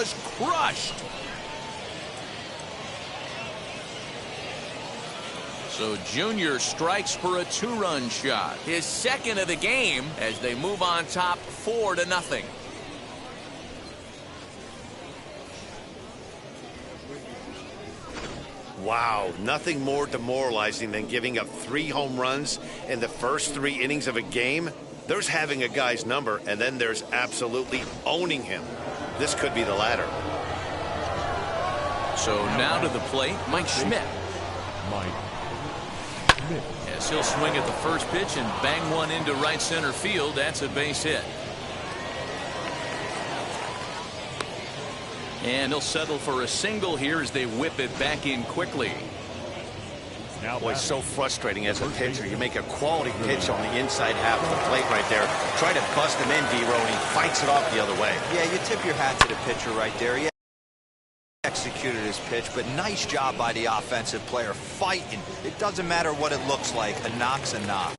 was crushed. So Junior strikes for a 2-run shot, his second of the game, as they move on top 4-0. Wow, nothing more demoralizing than giving up 3 home runs in the first 3 innings of a game. There's having a guy's number, and then there's absolutely owning him. This could be the latter. So now to the plate, Mike Schmidt. Yes, he'll swing at the first pitch and bang one into right center field. That's a base hit. And he'll settle for a single here as they whip it back in quickly. Boy, it's so frustrating as a pitcher. You make a quality pitch on the inside half of the plate right there. Try to bust him in, D-Row, and he fights it off the other way. Yeah, you tip your hat to the pitcher right there. He executed his pitch, but nice job by the offensive player fighting. It doesn't matter what it looks like. A knock's a knock.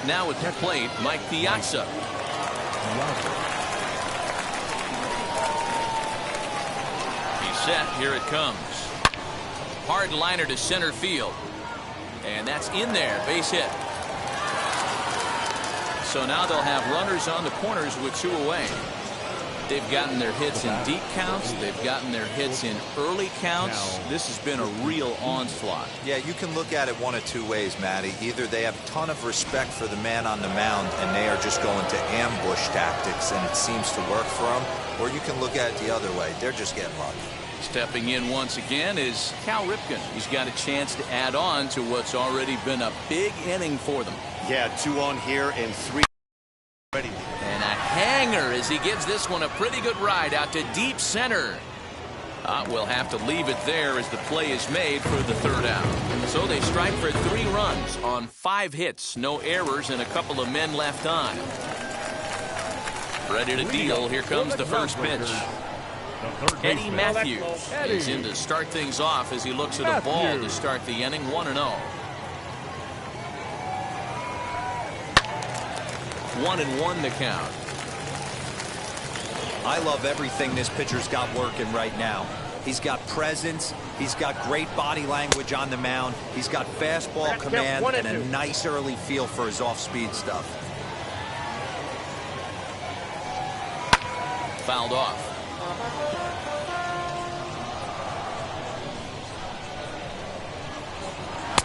Now at the plate, Mike Piazza. He's set. Here it comes. Hard liner to center field. And that's in there. Base hit. So now they'll have runners on the corners with 2 away. They've gotten their hits in deep counts. They've gotten their hits in early counts. This has been a real onslaught. Yeah, you can look at it one of 2 ways, Matty. Either they have a ton of respect for the man on the mound and they are just going to ambush tactics and it seems to work for them, or you can look at it the other way. They're just getting lucky. Stepping in once again is Cal Ripken. He's got a chance to add on to what's already been a big inning for them. Yeah, 2 on here and 3 ready. And a hanger as he gives this one a pretty good ride out to deep center. We'll have to leave it there as the play is made for the 3rd out. So they strike for 3 runs on 5 hits, no errors, and a couple of men left on. Ready to deal. Here comes the first pitch. Eddie Matthews is in to start things off as he looks at a ball to start the inning. 1-0. 1-1 the count. I love everything this pitcher's got working right now. He's got presence. He's got great body language on the mound. He's got fastball command and a nice early feel for his off-speed stuff. Fouled off.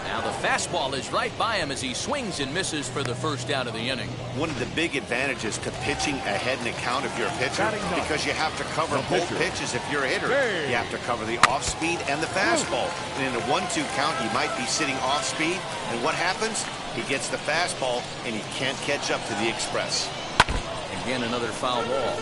Now the fastball is right by him as he swings and misses for the first out of the inning. One of the big advantages to pitching ahead in the count if you're a pitcher, because you have to cover both pitches if you're a hitter. You have to cover the off-speed and the fastball. And in a 1-2 count, you might be sitting off-speed, and what happens? He gets the fastball, and he can't catch up to the express. Again, another foul ball.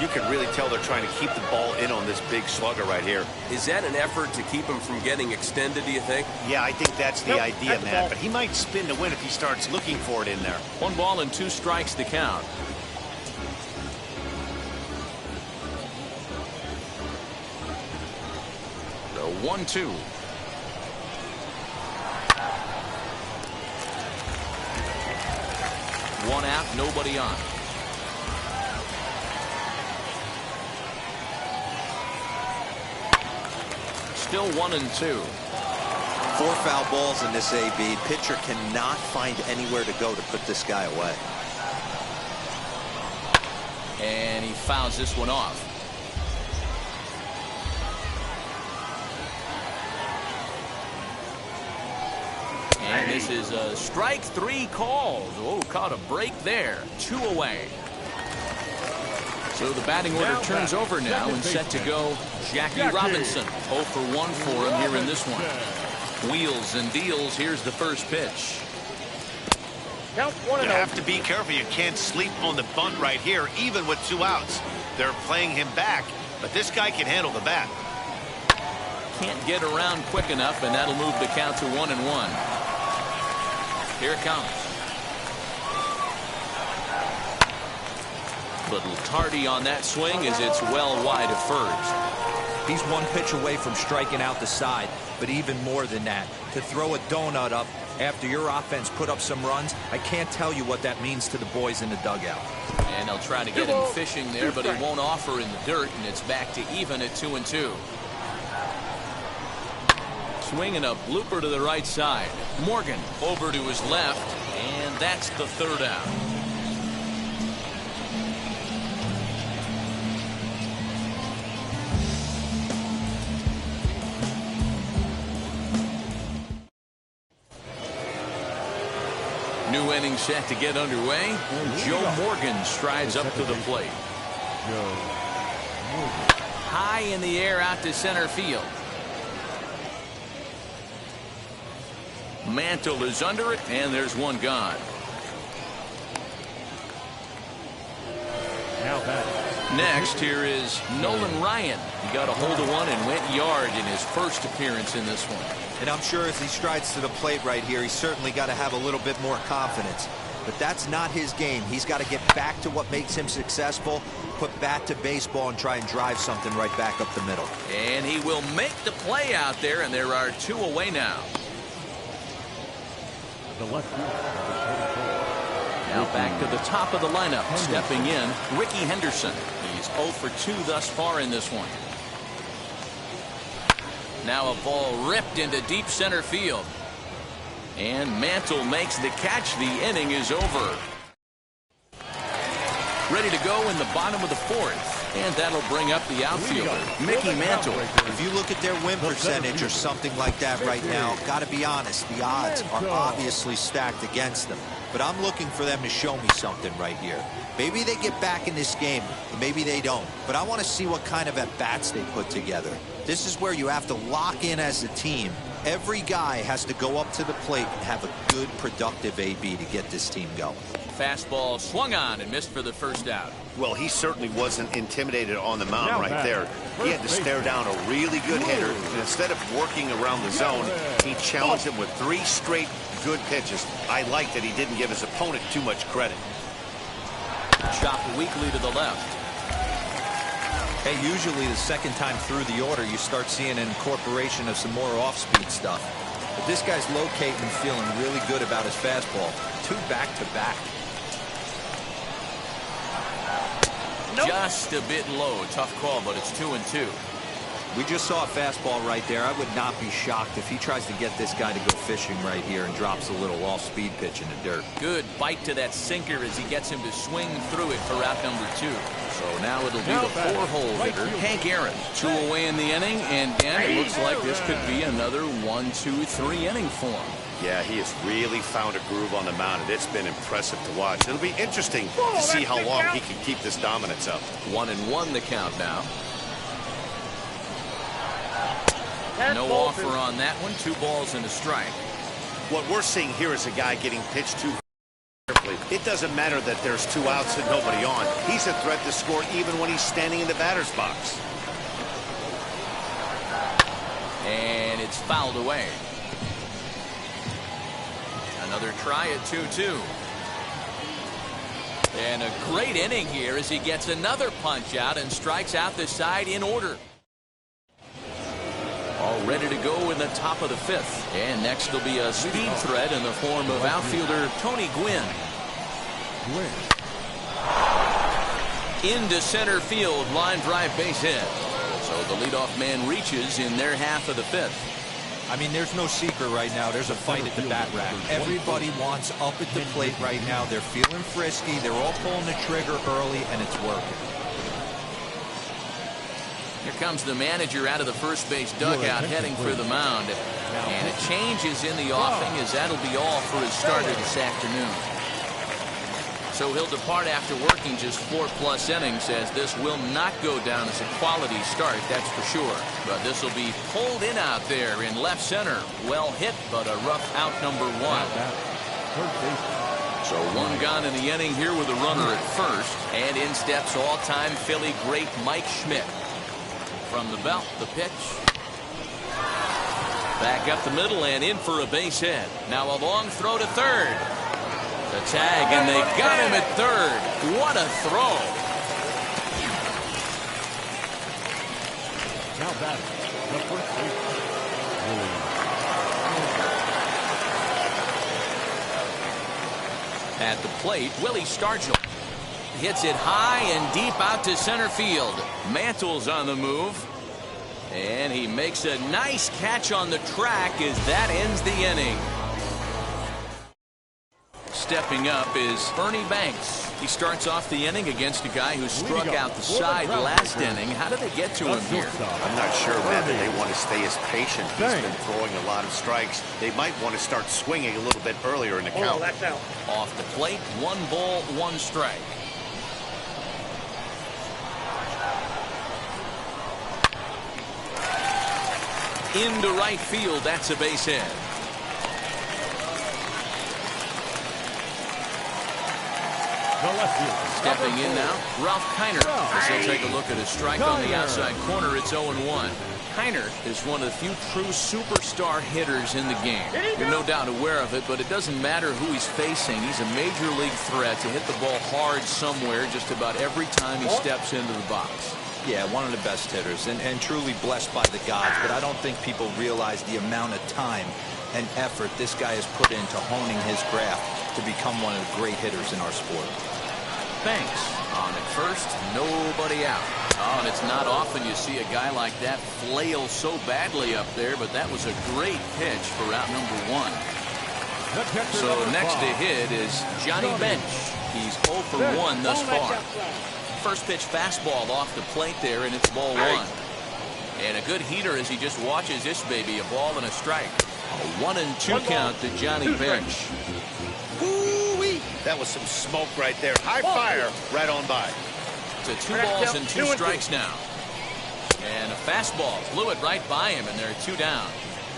You can really tell they're trying to keep the ball in on this big slugger right here. Is that an effort to keep him from getting extended, do you think? Yeah, I think that's the idea, Matt. But he might spin to win if he starts looking for it in there. 1 ball and 2 strikes to count. The 1-2. One out, nobody on. Still 1-2. 4 foul balls in this AB. Pitcher cannot find anywhere to go to put this guy away. And he fouls this one off. And this is a strike 3 called. Oh, caught a break there. 2 away. So the batting order turns over now and set to go Jackie Robinson. 0 for 1 for him here in this one. Wheels and deals. Here's the first pitch. Count 1-0. You have to be careful. You can't sleep on the bunt right here, even with 2 outs. They're playing him back, but this guy can handle the bat. Can't get around quick enough, and that'll move the count to 1-1. Here it comes. Little tardy on that swing as it's well wide of first. He's one pitch away from striking out the side, but even more than that, to throw a donut up after your offense put up some runs, I can't tell you what that means to the boys in the dugout. And they'll try to get him fishing there, but he won't offer in the dirt, and it's back to even at 2-2. Swinging a blooper to the right side. Morgan over to his left, and that's the third out. New inning set to get underway. Joe Morgan strides up to the plate. High in the air out to center field. Mantle is under it, and there's one gone. Next, here is Nolan Ryan. He got a hold of one and went yard in his first appearance in this one. And I'm sure as he strides to the plate right here, he's certainly got to have a little bit more confidence. But that's not his game. He's got to get back to what makes him successful, put bat to baseball, and try and drive something right back up the middle. And he will make the play out there, and there are 2 away now. Now back to the top of the lineup. Stepping in, Ricky Henderson. He's 0 for 2 thus far in this one. Now a ball ripped into deep center field. And Mantle makes the catch. The inning is over. Ready to go in the bottom of the 4th. And that'll bring up the outfielder, Mickey Mantle. If you look at their win percentage or something like that right now, got to be honest, the odds are obviously stacked against them. But I'm looking for them to show me something right here. Maybe they get back in this game, maybe they don't. But I want to see what kind of at-bats they put together. This is where you have to lock in as a team. Every guy has to go up to the plate and have a good, productive AB to get this team going. Fastball swung on and missed for the first out. Well, he certainly wasn't intimidated on the mound right there. He had to stare down a really good hitter, and instead of working around the zone, he challenged him with 3 straight good pitches. I like that he didn't give his opponent too much credit. Chopped weakly to the left. Hey, usually the second time through the order, you start seeing an incorporation of some more off-speed stuff. But this guy's locating and feeling really good about his fastball. 2 back-to-back. Nope. Just a bit low. Tough call, but it's 2-2. We just saw a fastball right there. I would not be shocked if he tries to get this guy to go fishing right here and drops a little off-speed pitch in the dirt. Good bite to that sinker as he gets him to swing through it for out number 2. So now it'll be the 4-hole hitter, Hank Aaron. 2 away in the inning, and Dan, it looks like this could be another 1-2-3 inning for him. Yeah, he has really found a groove on the mound, and it's been impressive to watch. It'll be interesting to see how long he can keep this dominance up. 1-1 the count now. No offer on that one. 2 balls and a strike. What we're seeing here is a guy getting pitched to carefully. It doesn't matter that there's 2 outs and nobody on. He's a threat to score even when he's standing in the batter's box. And it's fouled away. Another try at 2-2. And a great inning here as he gets another punch out and strikes out the side in order. All ready to go in the top of the 5th. And next will be a speed threat in the form of outfielder Tony Gwynn. Into center field, line drive base hit. So the leadoff man reaches in their half of the 5th. I mean, there's no secret right now. There's a fight at the bat rack. Everybody wants up at the plate right now. They're feeling frisky. They're all pulling the trigger early, and it's working. Here comes the manager out of the first base dugout heading for the mound. And a change is in the offing as that'll be all for his starter this afternoon. So he'll depart after working just 4+ innings, as this will not go down as a quality start, that's for sure. But this will be pulled in out there in left center. Well hit, but a rough out number 1. So 1 gone in the inning here with a runner at first. And in steps all-time Philly great Mike Schmidt. From the belt, the pitch. Back up the middle and in for a base hit. Now a long throw to third. The tag, and they got him at third. What a throw. At the plate, Willie Stargell hits it high and deep out to center field. Mantle's on the move. And he makes a nice catch on the track as that ends the inning. Stepping up is Ernie Banks. He starts off the inning against a guy who struck out the side last inning. How did they get to him here? I'm not sure, Matt, that they want to stay as patient. He's been throwing a lot of strikes. They might want to start swinging a little bit earlier in the count. That's out. Off the plate, 1 ball, 1 strike. Into right field, that's a base hit. Stepping in now, Ralph Kiner. As he'll take a look at his strike on the outside corner, it's 0-1. Kiner is one of the few true superstar hitters in the game. You're no doubt aware of it, but it doesn't matter who he's facing. He's a major league threat to hit the ball hard somewhere just about every time he steps into the box. Yeah, one of the best hitters and truly blessed by the gods, but I don't think people realize the amount of time and effort this guy has put into honing his craft to become one of the great hitters in our sport. Banks on at first, nobody out. Oh, and it's not often you see a guy like that flail so badly up there, but that was a great pitch for out number 1. So next to hit is Johnny Bench. He's 0 for 1 thus far. First pitch fastball off the plate there, and it's ball 1. And a good heater as he just watches this baby, a ball and a strike. A 1-2 count to Johnny Bench. Woo-wee! That was some smoke right there. High fire right on by. To 2 balls and 2 strikes now. And a fastball blew it right by him, and there are 2 down.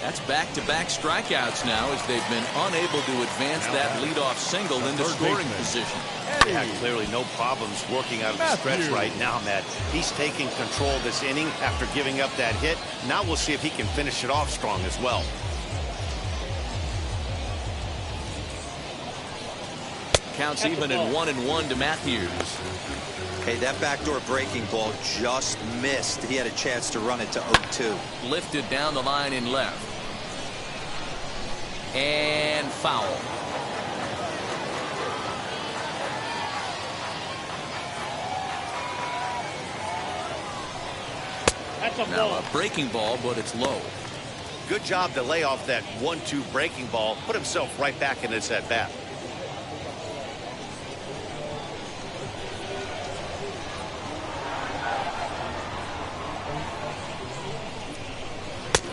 That's back-to-back strikeouts now as they've been unable to advance that leadoff single into scoring position. Yeah, clearly no problems working out of the stretch right now, Matt. He's taking control of this inning after giving up that hit. Now we'll see if he can finish it off strong as well. Counts even in 1-1 to Matthews. Hey, that backdoor breaking ball just missed. He had a chance to run it to 0-2. Lifted down the line in left. And foul. Now a breaking ball, but it's low. Good job to lay off that 1-2 breaking ball. Put himself right back in his at-bat.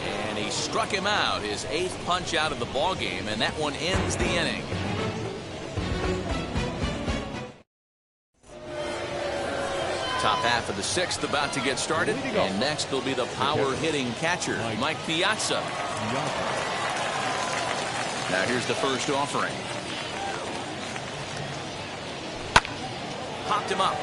And he struck him out, his 8th punch out of the ball game, and that one ends the inning. Top half of the 6th about to get started, and next will be the power hitting catcher, Mike Piazza. Now here's the first offering. Popped him up.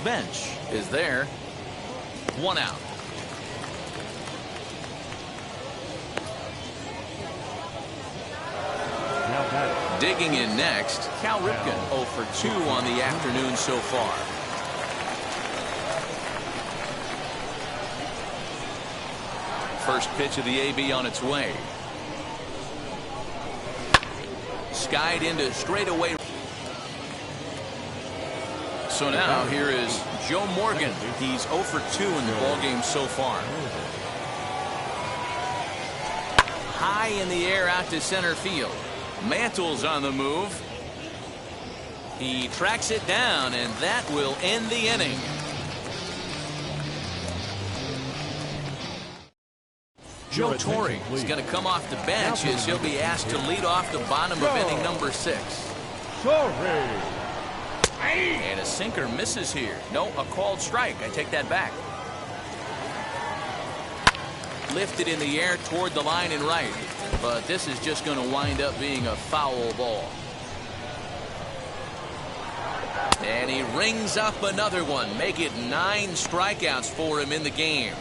bench is there. 1 out. Digging in next, Cal Ripken 0 for 2 on the afternoon so far. First pitch of the AB on its way. Skied into straightaway. So now here is Joe Morgan. He's 0 for 2 in the ballgame so far. High in the air out to center field. Mantle's on the move. He tracks it down, and that will end the inning. Joe Torre is going to come off the bench as he'll be asked to lead off the bottom of inning number 6. And a sinker misses here. No, a called strike. I take that back. Lifted in the air toward the line and right. But this is just going to wind up being a foul ball. And he rings up another one. Make it 9 strikeouts for him in the game.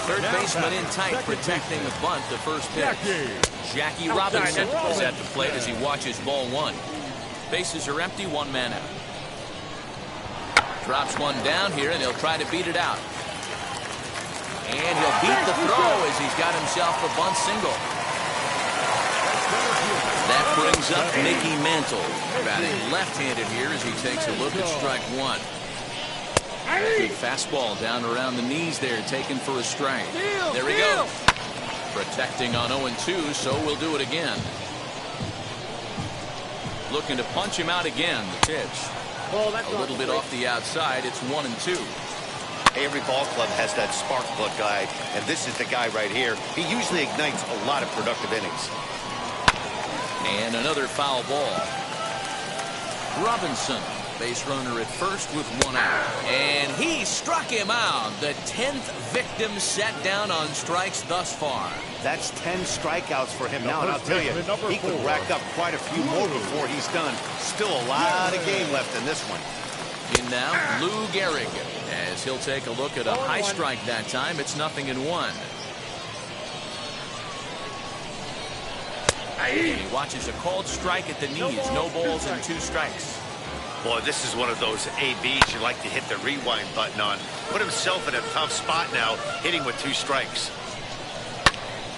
Third baseman in tight, protecting the bunt, the first pitch. Jackie Robinson is at the plate as he watches ball 1. Bases are empty, 1 man out. Drops one down here, and he'll try to beat it out. And he'll beat the throw as he's got himself a bunt single. That brings up Mickey Mantle, batting left-handed here as he takes a look at strike 1. Big fastball down around the knees there, taken for a strike. There he goes. Protecting on 0-2, so we'll do it again. Looking to punch him out again. The pitch. A little bit off the outside. It's 1-2. Every ball club has that spark plug guy, and this is the guy right here. He usually ignites a lot of productive innings. And another foul ball. Robinson, base runner at first with 1 out. And he struck him out. The 10th victim set down on strikes thus far. That's 10 strikeouts for him now, and I'll tell you, he could rack up quite a few more before he's done. Still a lot of game left in this one. In now, Lou Gehrig, as he'll take a look at a high strike that time. It's 0-1. And he watches a called strike at the knees. No balls and 2 strikes. Boy, this is one of those ABs you like to hit the rewind button on. Put himself in a tough spot now, hitting with 2 strikes.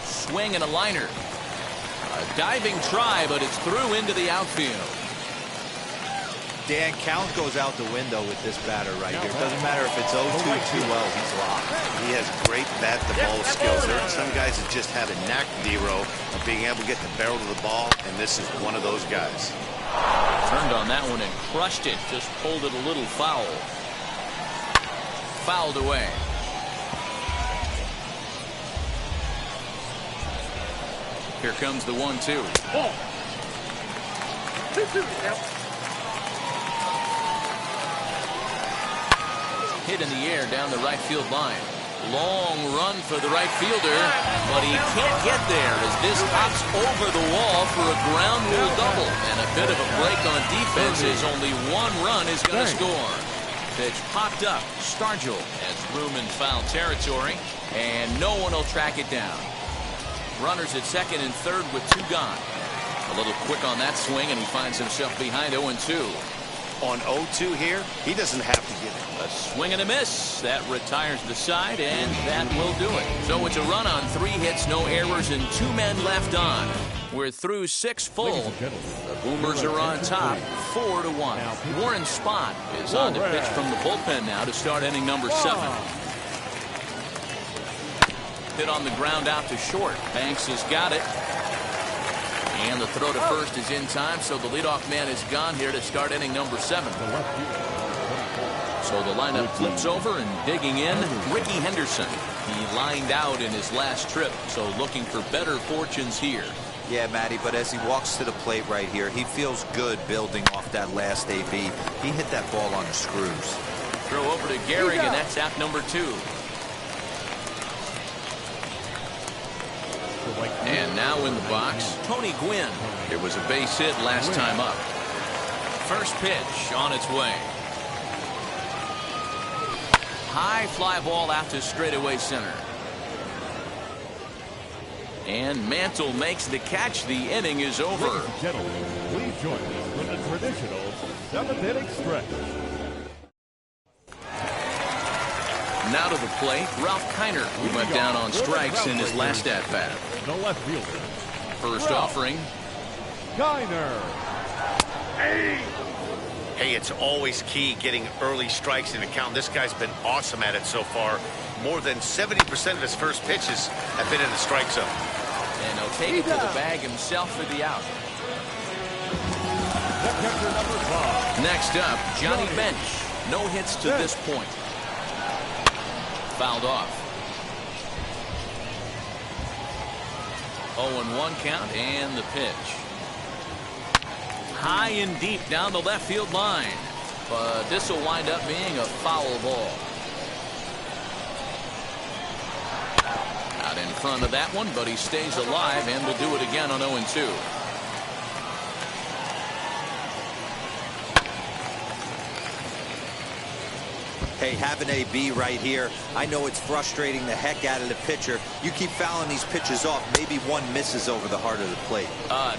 Swing and a liner. A diving try, but it's through into the outfield. Dan, count goes out the window with this batter right here. It doesn't matter if it's 0-2, 2-0, he's locked. He has great bat-to-ball skills. There are some guys that just have a knack, Dero, of being able to get the barrel of the ball, and this is one of those guys. Turned on that one and crushed it. Just pulled it a little foul. Fouled away. Here comes the 1-2. Hit in the air down the right field line. Long run for the right fielder, but he can't get there as this hops over the wall for a ground rule double. And a bit of a break on defense as only 1 run is going to score. Pitch popped up. Stargell has room in foul territory, and no one will track it down. Runners at second and third with 2 gone. A little quick on that swing, and he finds himself behind 0-2. On 0-2 here, he doesn't have to get it. A swing and a miss. That retires the side, and that will do it. So it's a run on 3 hits, no errors, and 2 men left on. We're through 6 full. The Boomers are on top, 4-1. Warren Spahn is on to pitch from the bullpen now to start inning number 7. Hit on the ground out to short. Banks has got it. And the throw to first is in time, so the leadoff man is gone here to start inning number 7. So the lineup flips over, and digging in, Ricky Henderson. He lined out in his last trip, so looking for better fortunes here. Yeah, Matty, but as he walks to the plate right here, he feels good building off that last AB. He hit that ball on the screws. Throw over to Gehrig, and that's out number 2. And now in the box, Tony Gwynn. It was a base hit last time up. First pitch on its way. High fly ball out to straightaway center. And Mantle makes the catch. The inning is over. Ladies and gentlemen, please join us for the traditional 7th-inning stretch. Now to the plate, Ralph Kiner, who went down on strikes in his last at-bat. The left fielder. First offering. Kiner. Hey, it's always key getting early strikes in the count. This guy's been awesome at it so far. More than 70% of his first pitches have been in the strike zone. And he'll take it to the bag himself for the out. Next up, Johnny Bench. No hits to this point. Fouled off. 0-1 count and the pitch. High and deep down the left field line. But this will wind up being a foul ball. Out in front of that one, but he stays alive and will do it again on 0-2. Hey, have an AB right here. I know it's frustrating the heck out of the pitcher. You keep fouling these pitches off. Maybe one misses over the heart of the plate.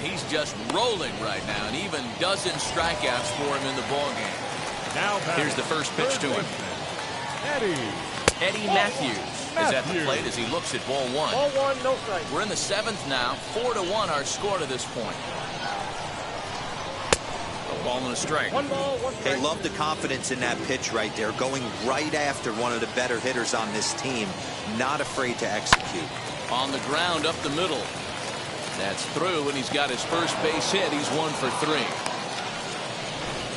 He's just rolling right now, and even dozen strikeouts for him in the ballgame. Here's the first pitch to him. Eddie Matthews is at the plate as he looks at ball one. Ball one, no strike. We're in the 7th now. 4-1 our score to this point. A ball and a strike. One ball, one strike. Hey, love the confidence in that pitch right there. Going right after one of the better hitters on this team. Not afraid to execute. On the ground up the middle. That's through, and he's got his first base hit. He's 1 for 3.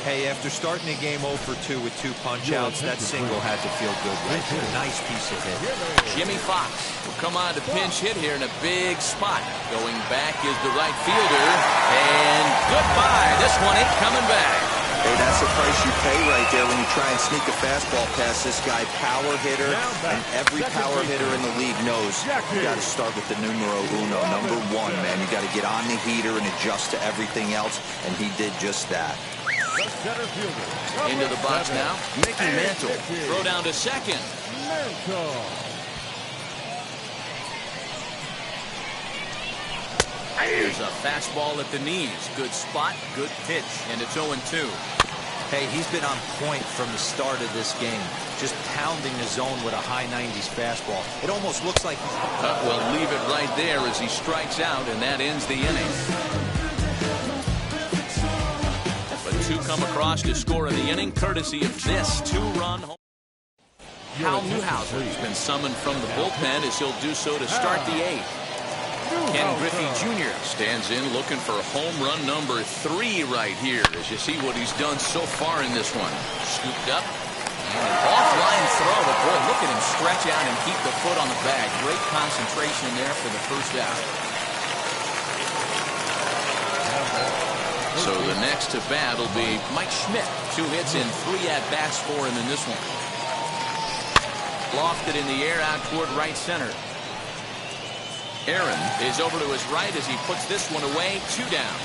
Hey, after starting the game 0 for 2 with 2 punch-outs, that single had to feel good right there. Nice piece of hit. Jimmy Fox will come on to pinch hit here in a big spot. Going back is the right fielder. And goodbye. This one ain't coming back. Hey, that's the price you pay right there when you try and sneak a fastball past this guy. Power hitter, and every power hitter in the league knows you got to start with the numero uno, number 1, man. You got to get on the heater and adjust to everything else, and he did just that. Into the box now, Mickey Mantle. Throw down to second. Here's a fastball at the knees. Good spot, good pitch, and it's 0-2. Hey, he's been on point from the start of this game. Just pounding the zone with a high 90s fastball. It almost looks like... We'll leave it right there as he strikes out, and that ends the inning. But 2 come across to score in the inning, courtesy of this 2-run home. Hal Newhouser has been summoned from the bullpen as he'll do so to start the 8th. Ken Griffey Jr. stands in looking for home run number 3 right here as you see what he's done so far in this one. Scooped up and an offline throw, but boy, look at him stretch out and keep the foot on the bag. Great concentration there for the first out. So the next to bat will be Mike Schmidt. 2 hits and 3 at-bats for him in this one. Lofted in the air out toward right center. Aaron is over to his right as he puts this one away. 2 down.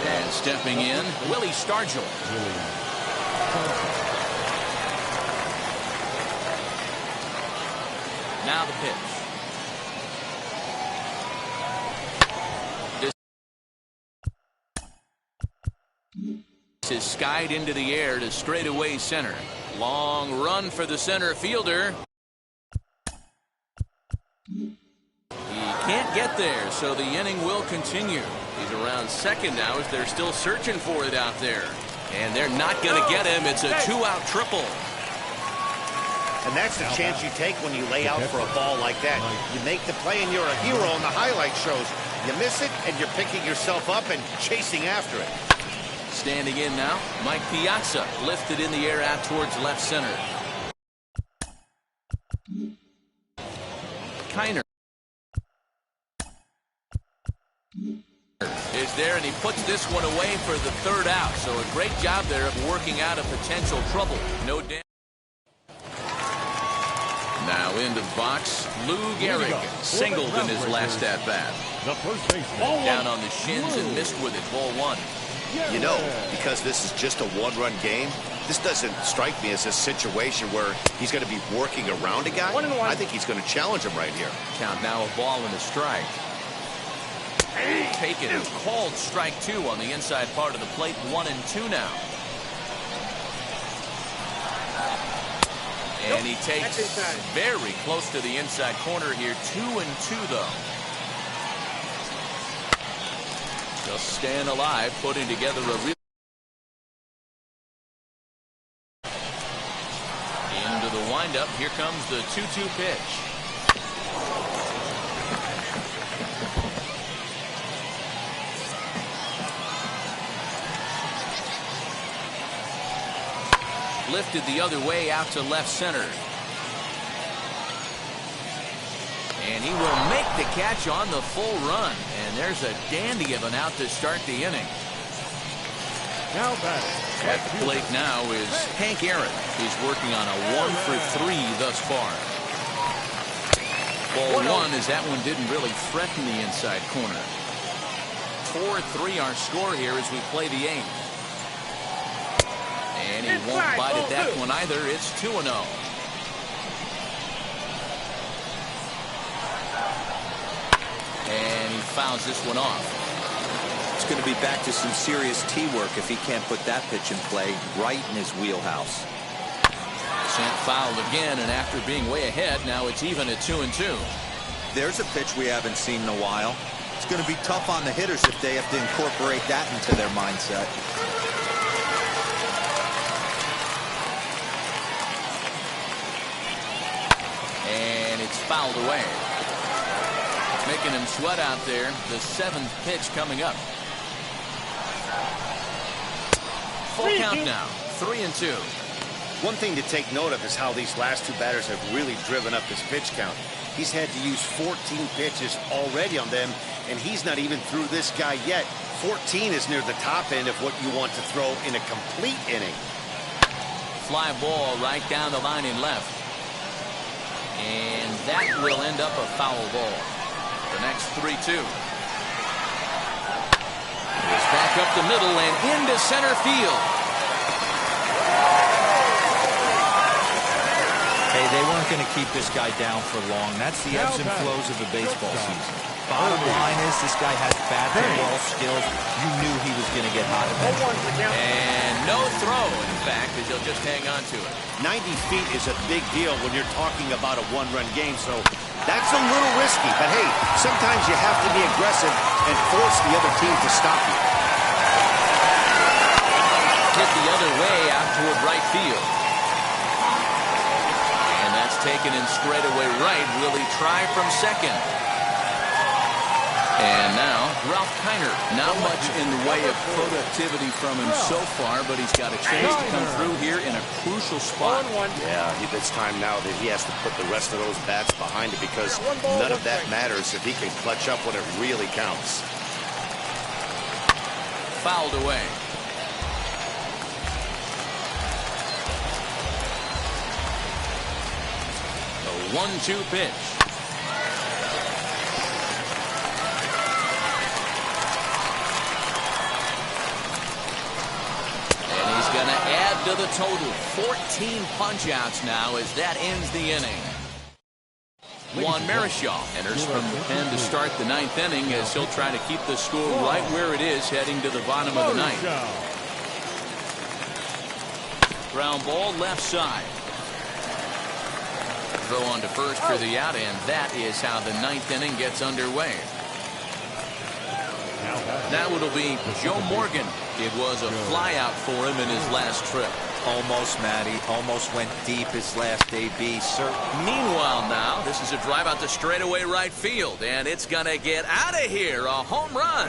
And stepping in, Willie Stargell. Now the pitch. This is skied into the air to straightaway center. Long run for the center fielder. He can't get there, so the inning will continue. He's around second now as they're still searching for it out there. And they're not going to get him. It's a 2-out triple. And that's the chance you take when you lay out for a ball like that. You make the play and you're a hero on the highlight shows. You miss it and you're picking yourself up and chasing after it. Standing in now, Mike Piazza lifted in the air out towards left center. Kiner is there, and he puts this one away for the 3rd out. So a great job there of working out a potential trouble. No damage. Now into the box, Lou Gehrig singled in his last at-bat. the first baseman. Down on the shins and missed with it. Ball one. You know, because this is just a one-run game, this doesn't strike me as a situation where he's going to be working around a guy. I think he's going to challenge him right here. Count now a ball and a strike. Taken and called strike two on the inside part of the plate. 1-2 now. And he takes very close to the inside corner here. 2-2 though. Just staying alive, putting together a real. Into the windup. Here comes the 2-2 pitch. Lifted the other way out to left center. And he will make the catch on the full run. And there's a dandy of an out to start the inning. Now batting. At the plate now is Hank Aaron. He's working on a 1-for-3 thus far. Ball one, as that one didn't really threaten the inside corner. 4-3 our score here as we play the eighth. And he won't bite at that one either. It's 2-0. And he fouls this one off. It's going to be back to some serious tee work if he can't put that pitch in play right in his wheelhouse. Sent foul again, and after being way ahead, now it's even at 2-2. There's a pitch we haven't seen in a while. It's going to be tough on the hitters if they have to incorporate that into their mindset. And it's fouled away. Making him sweat out there. The seventh pitch coming up. Full count now. 3-2. One thing to take note of is how these last two batters have really driven up his pitch count. He's had to use 14 pitches already on them, and he's not even through this guy yet. 14 is near the top end of what you want to throw in a complete inning. Fly ball right down the line in left. And that will end up a foul ball. The next 3-2. He's back up the middle and into center field. Hey, they weren't going to keep this guy down for long. That's the ebbs and flows of a baseball season. Bottom line is this guy has bat and ball skills. You knew he was going to get hot eventually. And no throw, in fact, as he'll just hang on to it. 90 feet is a big deal when you're talking about a one-run game, so that's a little risky. But hey, sometimes you have to be aggressive and force the other team to stop you. Hit the other way out toward right field. And that's taken in straightaway right. Will he try from second? And now, Ralph Kiner. Not much in the way of productivity from him so far, but he's got a chance to come through here in a crucial spot. Yeah, it's time now that he has to put the rest of those bats behind it, because none of that matters if he can clutch up when it really counts. Fouled away. A 1-2 pitch. Going to add to the total. 14 punch-outs now as that ends the inning. Juan Marichal enters from the pen to start the ninth inning as he'll try to keep the score right where it is heading to the bottom of the ninth. Ground ball left side. Throw on to first for the out, and that is how the ninth inning gets underway. Now it'll be Joe Morgan. It was a flyout for him in his last trip. Almost, Matty. Almost went deep his last AB. Meanwhile now, this is a drive out to straightaway right field, and it's going to get out of here. A home run.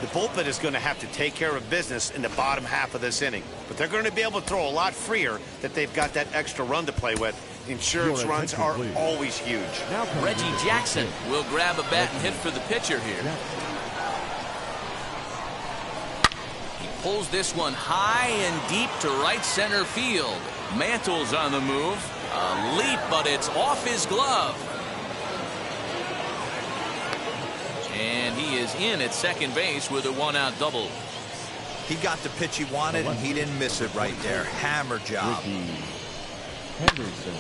The bullpen is going to have to take care of business in the bottom half of this inning, but they're going to be able to throw a lot freer that they've got that extra run to play with. Insurance runs are always huge. Reggie Jackson will grab a bat and hit for the pitcher here. He pulls this one high and deep to right center field. Mantle's on the move. A leap, but it's off his glove. is in at second base with a one-out double. He got the pitch he wanted, and he didn't miss it right there. Hammer job. Henderson.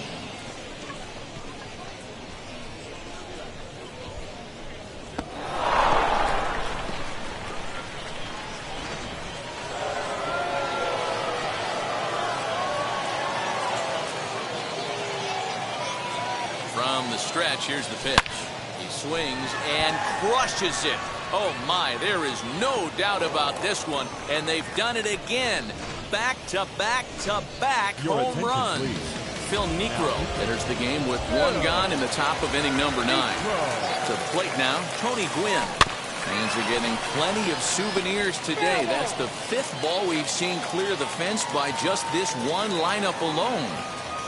From the stretch, here's the pitch. He swings and crushes it. Oh my, there is no doubt about this one, and they've done it again. Back-to-back-to-back home runs. Please. Phil Niekro enters the game with one gone in the top of inning number 9. To the plate now, Tony Gwynn. Fans are getting plenty of souvenirs today. That's the 5th ball we've seen clear the fence by just this one lineup alone.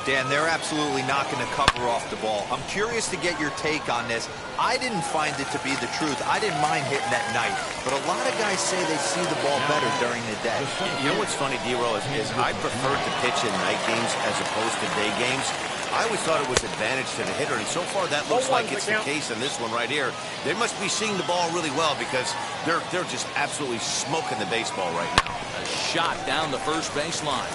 Dan, they're absolutely not going to cover off the ball. I'm curious to get your take on this. I didn't find it to be the truth. I didn't mind hitting at night, but a lot of guys say they see the ball better during the day. You know what's funny, D-Roll, is I prefer to pitch in night games as opposed to day games. I always thought it was advantage to the hitter, and so far that looks like it's the case in this one right here. They must be seeing the ball really well because they're just absolutely smoking the baseball right now. A shot down the first baseline.